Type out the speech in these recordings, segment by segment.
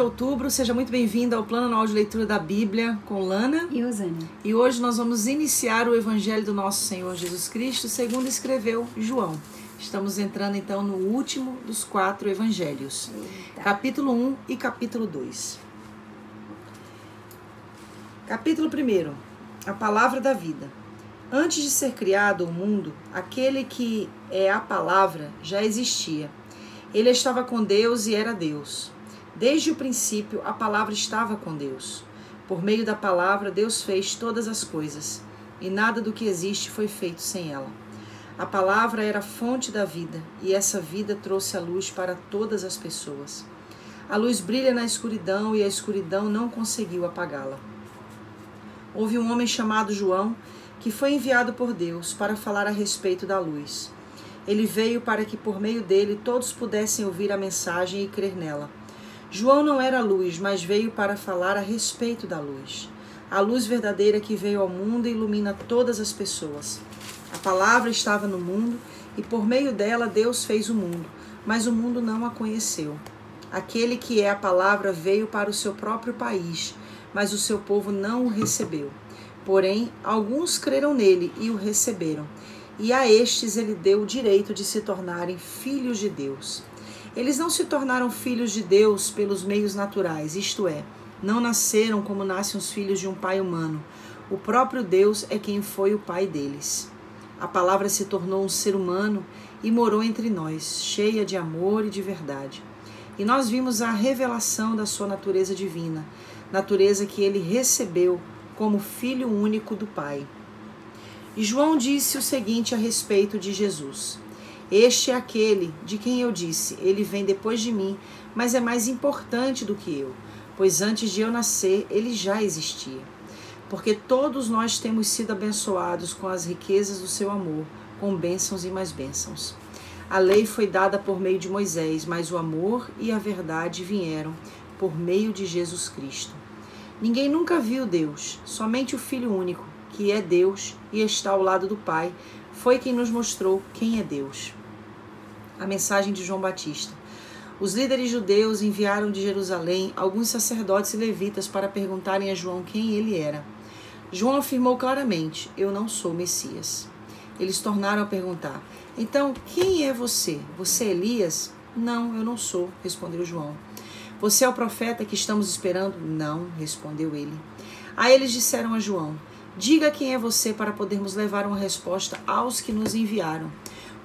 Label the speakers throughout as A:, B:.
A: outubro, seja muito bem-vindo ao Plano Anual de Leitura da Bíblia com Lana
B: e Rosânia.
A: E hoje nós vamos iniciar o Evangelho do nosso Senhor Jesus Cristo, segundo escreveu João. Estamos entrando então no último dos 4 evangelhos, capítulo 1 e capítulo 2. Capítulo 1, a palavra da vida. Antes de ser criado o mundo, aquele que é a palavra já existia. Ele estava com Deus e era Deus. Desde o princípio, a palavra estava com Deus. Por meio da palavra, Deus fez todas as coisas, e nada do que existe foi feito sem ela. A palavra era a fonte da vida, e essa vida trouxe a luz para todas as pessoas. A luz brilha na escuridão, e a escuridão não conseguiu apagá-la. Houve um homem chamado João, que foi enviado por Deus para falar a respeito da luz. Ele veio para que por meio dele todos pudessem ouvir a mensagem e crer nela. João não era luz, mas veio para falar a respeito da luz. A luz verdadeira que veio ao mundo e ilumina todas as pessoas. A palavra estava no mundo e por meio dela Deus fez o mundo, mas o mundo não a conheceu. Aquele que é a palavra veio para o seu próprio país, mas o seu povo não o recebeu. Porém, alguns creram nele e o receberam. E a estes ele deu o direito de se tornarem filhos de Deus. Eles não se tornaram filhos de Deus pelos meios naturais, isto é, não nasceram como nascem os filhos de um pai humano. O próprio Deus é quem foi o pai deles. A palavra se tornou um ser humano e morou entre nós, cheia de amor e de verdade. E nós vimos a revelação da sua natureza divina, natureza que ele recebeu como filho único do Pai. E João disse o seguinte a respeito de Jesus: este é aquele de quem eu disse, ele vem depois de mim, mas é mais importante do que eu, pois antes de eu nascer, ele já existia. Porque todos nós temos sido abençoados com as riquezas do seu amor, com bênçãos e mais bênçãos. A lei foi dada por meio de Moisés, mas o amor e a verdade vieram por meio de Jesus Cristo. Ninguém nunca viu Deus, somente o Filho único, que é Deus e está ao lado do Pai, foi quem nos mostrou quem é Deus. A mensagem de João Batista. Os líderes judeus enviaram de Jerusalém alguns sacerdotes e levitas para perguntarem a João quem ele era. João afirmou claramente: eu não sou Messias. Eles tornaram a perguntar: então, quem é você? Você é Elias? Não, eu não sou, respondeu João. Você é o profeta que estamos esperando? Não, respondeu ele. Aí eles disseram a João: diga quem é você para podermos levar uma resposta aos que nos enviaram.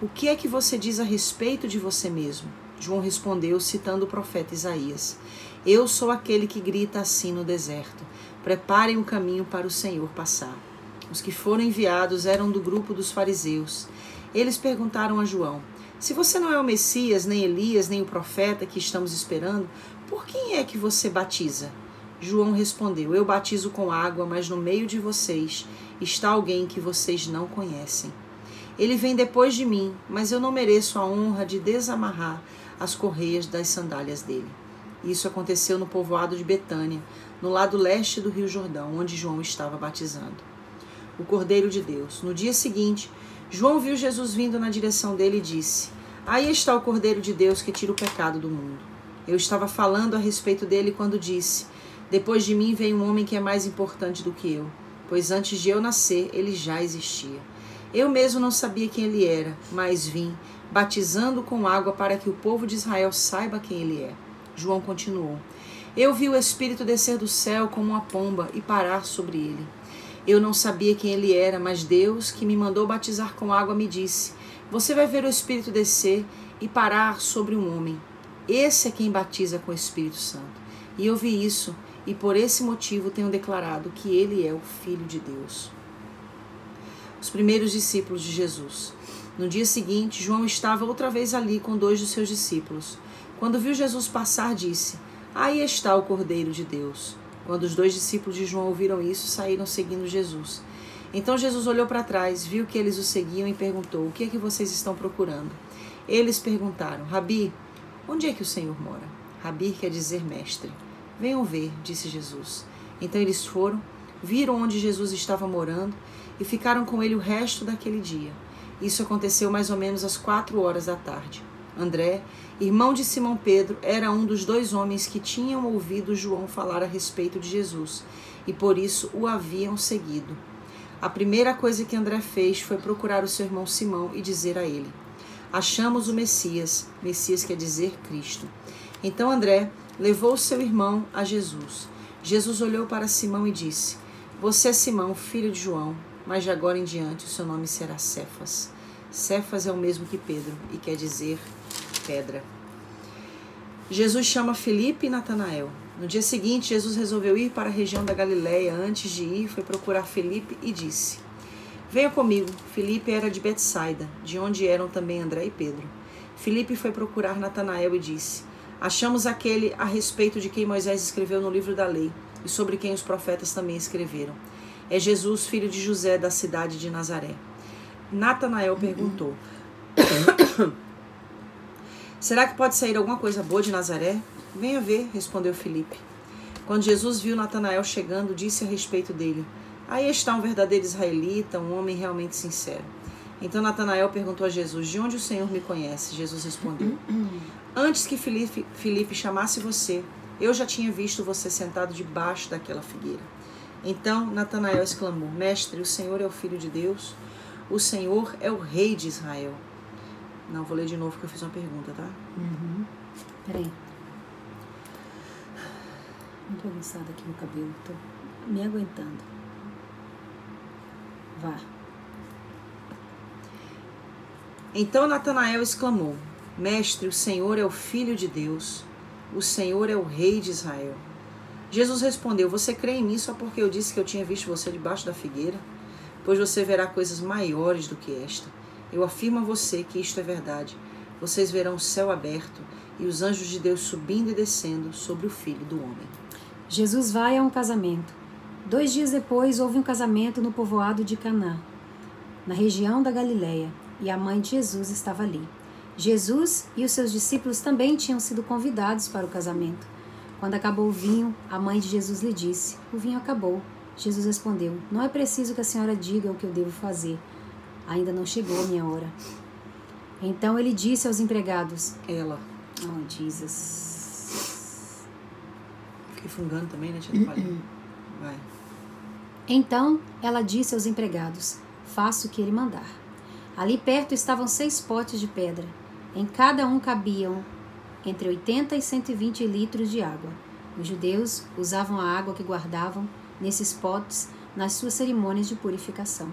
A: O que é que você diz a respeito de você mesmo? João respondeu, citando o profeta Isaías: eu sou aquele que grita assim no deserto: preparem o caminho para o Senhor passar. Os que foram enviados eram do grupo dos fariseus. Eles perguntaram a João: se você não é o Messias, nem Elias, nem o profeta que estamos esperando, por quem é que você batiza? João respondeu: eu batizo com água, mas no meio de vocês está alguém que vocês não conhecem. Ele vem depois de mim, mas eu não mereço a honra de desamarrar as correias das sandálias dele. Isso aconteceu no povoado de Betânia, no lado leste do Rio Jordão, onde João estava batizando. O Cordeiro de Deus. No dia seguinte, João viu Jesus vindo na direção dele e disse: aí está o Cordeiro de Deus que tira o pecado do mundo. Eu estava falando a respeito dele quando disse: depois de mim vem um homem que é mais importante do que eu, pois antes de eu nascer, ele já existia. Eu mesmo não sabia quem ele era, mas vim, batizando com água para que o povo de Israel saiba quem ele é. João continuou: eu vi o Espírito descer do céu como uma pomba e parar sobre ele. Eu não sabia quem ele era, mas Deus, que me mandou batizar com água, me disse: você vai ver o Espírito descer e parar sobre um homem. Esse é quem batiza com o Espírito Santo. E eu vi isso, e por esse motivo tenho declarado que ele é o Filho de Deus. Os primeiros discípulos de Jesus. No dia seguinte, João estava outra vez ali com 2 dos seus discípulos. Quando viu Jesus passar, disse: aí está o Cordeiro de Deus. Quando os 2 discípulos de João ouviram isso, saíram seguindo Jesus. Então Jesus olhou para trás, viu que eles o seguiam e perguntou: o que é que vocês estão procurando? Eles perguntaram: Rabi, onde é que o Senhor mora? Rabi quer dizer mestre. Venham ver, disse Jesus. Então eles foram, viram onde Jesus estava morando e ficaram com ele o resto daquele dia. Isso aconteceu mais ou menos às 4 horas da tarde. André, irmão de Simão Pedro, era um dos 2 homens que tinham ouvido João falar a respeito de Jesus e por isso o haviam seguido. A primeira coisa que André fez foi procurar o seu irmão Simão e dizer a ele: achamos o Messias. Messias quer dizer Cristo. Então André levou seu irmão a Jesus. Jesus olhou para Simão e disse: você é Simão, filho de João, mas de agora em diante o seu nome será Cefas. Cefas é o mesmo que Pedro e quer dizer pedra. Jesus chama Filipe e Natanael. No dia seguinte, Jesus resolveu ir para a região da Galileia. Antes de ir, foi procurar Filipe e disse: venha comigo. Filipe era de Betsaida, de onde eram também André e Pedro. Filipe foi procurar Natanael e disse: achamos aquele a respeito de quem Moisés escreveu no livro da lei e sobre quem os profetas também escreveram. É Jesus, filho de José, da cidade de Nazaré. Natanael perguntou: será que pode sair alguma coisa boa de Nazaré? Venha ver, respondeu Filipe. Quando Jesus viu Natanael chegando, disse a respeito dele: aí está um verdadeiro israelita, um homem realmente sincero. Então Natanael perguntou a Jesus: de onde o Senhor me conhece? Jesus respondeu: antes que Filipe chamasse você, eu já tinha visto você sentado debaixo daquela figueira. Então Natanael exclamou: mestre, o Senhor é o Filho de Deus, o Senhor é o Rei de Israel. Não, vou ler de novo porque eu fiz uma pergunta, tá?
B: Peraí. Muito bagunçada aqui no cabelo, tô me aguentando. Vá.
A: Então Natanael exclamou: mestre, o Senhor é o Filho de Deus, o Senhor é o Rei de Israel. Jesus respondeu: você crê em mim só porque eu disse que eu tinha visto você debaixo da figueira? Pois você verá coisas maiores do que esta. Eu afirmo a você que isto é verdade. Vocês verão o céu aberto e os anjos de Deus subindo e descendo sobre o Filho do Homem.
B: Jesus vai a um casamento. 2 dias depois, houve um casamento no povoado de Caná, na região da Galileia, e a mãe de Jesus estava ali. Jesus e os seus discípulos também tinham sido convidados para o casamento. Quando acabou o vinho, a mãe de Jesus lhe disse: o vinho acabou. Jesus respondeu: não é preciso que a senhora diga o que eu devo fazer. Ainda não chegou a minha hora. Então ele disse aos empregados: Oh, Jesus.
A: Fiquei fungando também, né? Vai.
B: Então ela disse aos empregados: faça o que ele mandar. Ali perto estavam 6 potes de pedra. Em cada um cabiam entre 80 e 120 litros de água. Os judeus usavam a água que guardavam nesses potes nas suas cerimônias de purificação.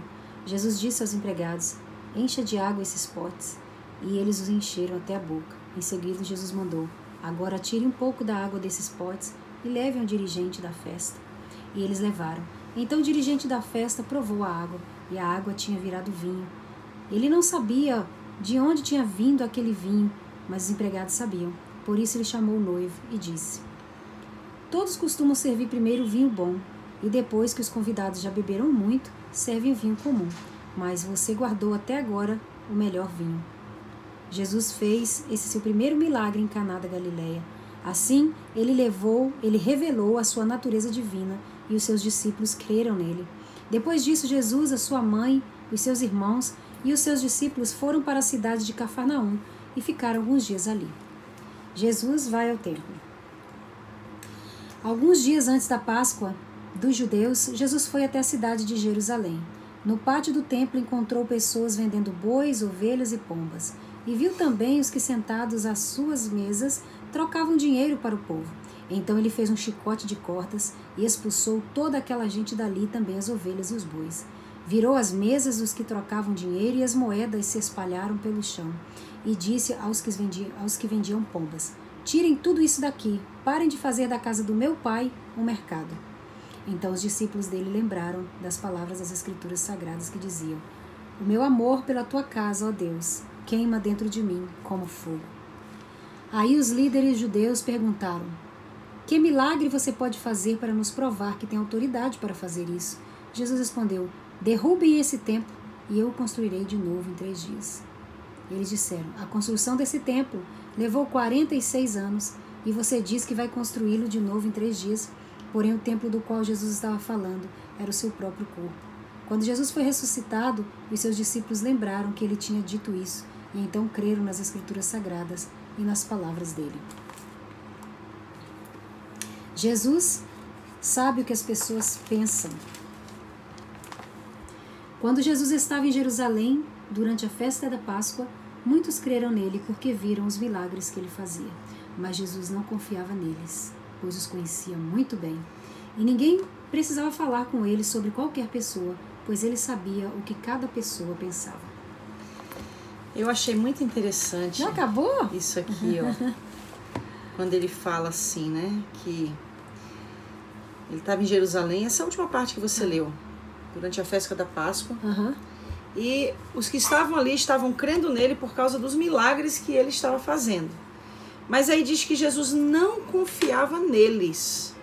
B: Jesus disse aos empregados: encha de água esses potes. E eles os encheram até a boca. Em seguida, Jesus mandou: agora tire um pouco da água desses potes e levem ao dirigente da festa. E eles levaram. Então o dirigente da festa provou a água, e a água tinha virado vinho. Ele não sabia de onde tinha vindo aquele vinho, mas os empregados sabiam. Por isso ele chamou o noivo e disse: todos costumam servir primeiro o vinho bom, e depois que os convidados já beberam muito, servem o vinho comum. Mas você guardou até agora o melhor vinho. Jesus fez esse seu primeiro milagre em Caná da Galileia. Assim, ele revelou a sua natureza divina, e os seus discípulos creram nele. Depois disso, Jesus, a sua mãe, os seus irmãos e os seus discípulos foram para a cidade de Cafarnaum e ficaram alguns dias ali. Jesus vai ao templo. Alguns dias antes da Páscoa dos judeus, Jesus foi até a cidade de Jerusalém. No pátio do templo encontrou pessoas vendendo bois, ovelhas e pombas, e viu também os que sentados às suas mesas trocavam dinheiro para o povo. Então ele fez um chicote de cordas e expulsou toda aquela gente dali, também as ovelhas e os bois. Virou as mesas dos que trocavam dinheiro e as moedas se espalharam pelo chão. E disse aos que vendiam pombas: tirem tudo isso daqui, parem de fazer da casa do meu pai um mercado. Então os discípulos dele lembraram das palavras das Escrituras Sagradas que diziam: o meu amor pela tua casa, ó Deus, queima dentro de mim como fogo. Aí os líderes judeus perguntaram: que milagre você pode fazer para nos provar que tem autoridade para fazer isso? Jesus respondeu: derrubem esse templo e eu o construirei de novo em 3 dias. Eles disseram: a construção desse templo levou 46 anos e você diz que vai construí-lo de novo em 3 dias. Porém, o templo do qual Jesus estava falando era o seu próprio corpo. Quando Jesus foi ressuscitado, os seus discípulos lembraram que ele tinha dito isso e então creram nas Escrituras Sagradas e nas palavras dele. Jesus sabe o que as pessoas pensam. Quando Jesus estava em Jerusalém, durante a festa da Páscoa, muitos creram nele porque viram os milagres que ele fazia. Mas Jesus não confiava neles, pois os conhecia muito bem. E ninguém precisava falar com ele sobre qualquer pessoa, pois ele sabia o que cada pessoa pensava.
A: Eu achei muito interessante.
B: Já acabou?
A: Isso aqui, ó. Quando ele fala assim, né? Que ele estava em Jerusalém, essa última parte que você leu, durante a festa da Páscoa. E os que estavam ali estavam crendo nele por causa dos milagres que ele estava fazendo. Mas aí diz que Jesus não confiava neles,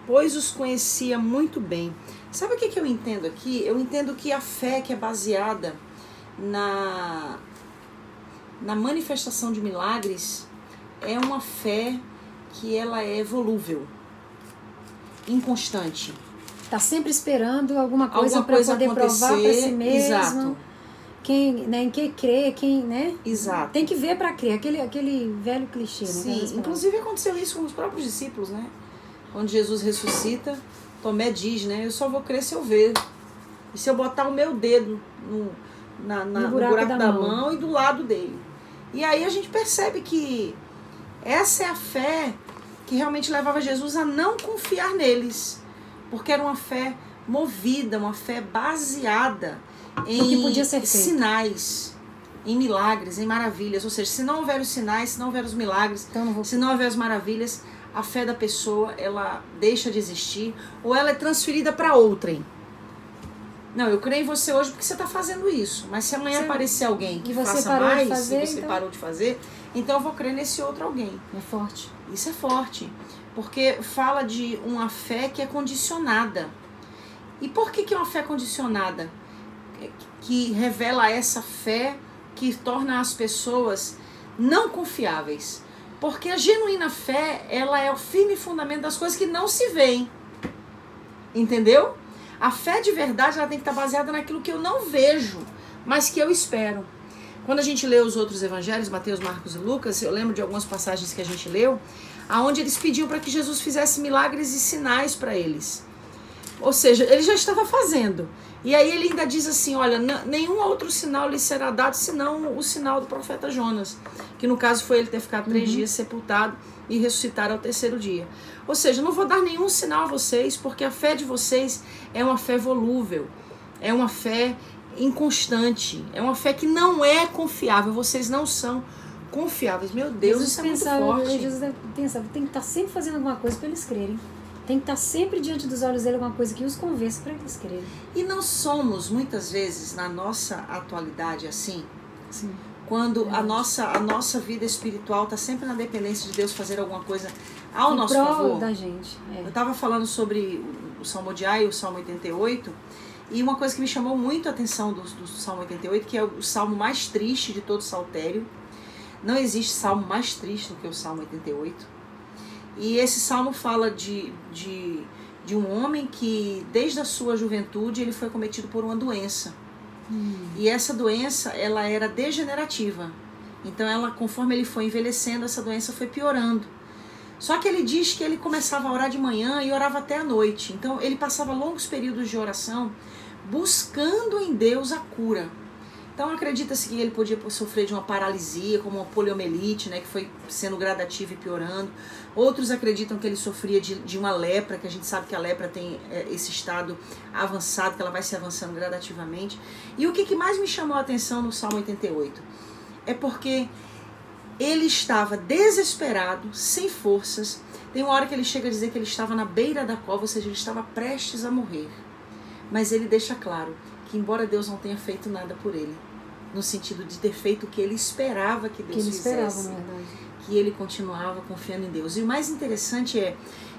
A: pois os conhecia muito bem. Sabe o que eu entendo aqui? Eu entendo que a fé que é baseada na manifestação de milagres é uma fé que ela é volúvel, inconstante.
B: Está sempre esperando alguma coisa para poder
A: acontecer,
B: provar para si mesmo.
A: Exato.
B: Quem, né, em quem crê, quem, né?
A: Exato.
B: Tem que ver para crer, aquele velho clichê, né?
A: Sim, inclusive aconteceu isso com os próprios discípulos, né? Quando Jesus ressuscita, Tomé diz, né? Eu só vou crer se eu ver. E se eu botar o meu dedo no buraco da mão e do lado dele. E aí a gente percebe que essa é a fé que realmente levava Jesus a não confiar neles. Porque era uma fé movida, uma fé baseada em
B: que podia ser feito.
A: Sinais, em milagres, em maravilhas. Ou seja, se não houver os sinais, se não houver os milagres,
B: então
A: se não houver as maravilhas, a fé da pessoa, ela deixa de existir ou ela é transferida para outrem. Não, eu creio em você hoje porque você está fazendo isso. Mas se amanhã aparecer alguém que faça mais, e você parou de fazer, então eu vou crer nesse outro alguém.
B: É forte.
A: Isso é forte. Porque fala de uma fé que é condicionada. E por que é uma fé condicionada? Que revela essa fé que torna as pessoas não confiáveis. Porque a genuína fé, ela é o firme fundamento das coisas que não se veem. Entendeu? A fé de verdade, ela tem que estar baseada naquilo que eu não vejo, mas que eu espero. Quando a gente lê os outros evangelhos, Mateus, Marcos e Lucas, eu lembro de algumas passagens que a gente leu, aonde eles pediam para que Jesus fizesse milagres e sinais para eles. Ou seja, ele já estava fazendo. E aí ele ainda diz assim, olha, nenhum outro sinal lhe será dado, senão o sinal do profeta Jonas. Que no caso foi ele ter ficado 3 dias sepultado e ressuscitar ao 3º dia. Ou seja, não vou dar nenhum sinal a vocês, porque a fé de vocês é uma fé volúvel. É uma fé inconstante. É uma fé que não é confiável. Vocês não são confiáveis. Meu Deus,
B: Jesus
A: isso é muito forte.
B: Jesus pensava, tem que estar sempre fazendo alguma coisa para eles crerem. Tem que estar sempre diante dos olhos dele alguma coisa que os convença para eles crerem.
A: E não somos, muitas vezes, na nossa atualidade assim?
B: Sim.
A: Quando a nossa vida espiritual está sempre na dependência de Deus fazer alguma coisa ao nosso favor.
B: Da gente.
A: Eu estava falando sobre o Salmodiai e o Salmo 88, e uma coisa que me chamou muito a atenção do Salmo 88, que é o salmo mais triste de todo o saltério. Não existe salmo mais triste do que o Salmo 88. E esse salmo fala de um homem que, desde a sua juventude, ele foi cometido por uma doença. E essa doença, ela era degenerativa. Então, conforme ele foi envelhecendo, essa doença foi piorando. Só que ele diz que ele começava a orar de manhã e orava até a noite. Então, ele passava longos períodos de oração, buscando em Deus a cura. Então acredita-se que ele podia sofrer de uma paralisia, como uma poliomielite, né, que foi sendo gradativa e piorando. Outros acreditam que ele sofria de uma lepra, que a gente sabe que a lepra tem esse estado avançado, que ela vai se avançando gradativamente. E o que mais me chamou a atenção no Salmo 88? É porque ele estava desesperado, sem forças. Tem uma hora que ele chega a dizer que ele estava na beira da cova, ou seja, ele estava prestes a morrer. Mas ele deixa claro que embora Deus não tenha feito nada por ele, no sentido de ter feito o que ele esperava que Deus fizesse, que ele continuava confiando em Deus. E o mais interessante é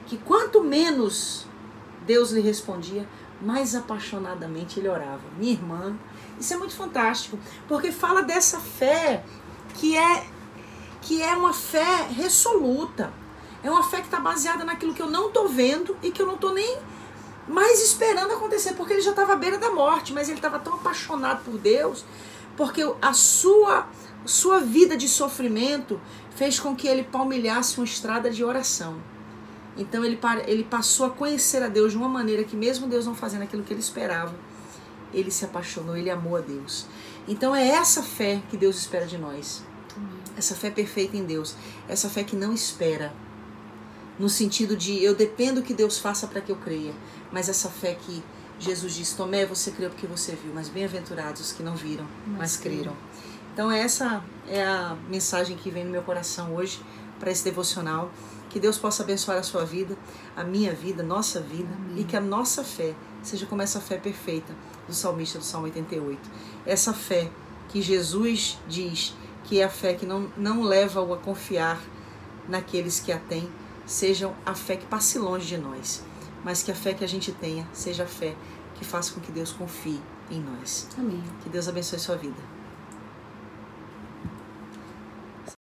A: que quanto menos Deus lhe respondia, mais apaixonadamente ele orava. Minha irmã, isso é muito fantástico, porque fala dessa fé que é uma fé resoluta, é uma fé que está baseada naquilo que eu não estou vendo e que eu não estou nem mais esperando acontecer, porque ele já estava à beira da morte, mas ele estava tão apaixonado por Deus, porque a sua sua vida de sofrimento fez com que ele palmilhasse uma estrada de oração. Então ele passou a conhecer a Deus de uma maneira que, mesmo Deus não fazendo aquilo que ele esperava, ele se apaixonou, ele amou a Deus. Então é essa fé que Deus espera de nós. Essa fé perfeita em Deus. Essa fé que não espera. No sentido de eu dependo que Deus faça para que eu creia. Mas essa fé que Jesus diz: Tomé, você creu porque você viu, mas bem-aventurados os que não viram, mas creram. Então essa é a mensagem que vem no meu coração hoje para esse devocional. Que Deus possa abençoar a sua vida, a minha vida, nossa vida. Amém. E que a nossa fé seja como essa fé perfeita do salmista do Salmo 88. Essa fé que Jesus diz que é a fé que não leva-o a confiar naqueles que a têm, seja a fé que passe longe de nós, mas que a fé que a gente tenha seja a fé que faça com que Deus confie em nós.
B: Amém.
A: Que Deus abençoe sua vida.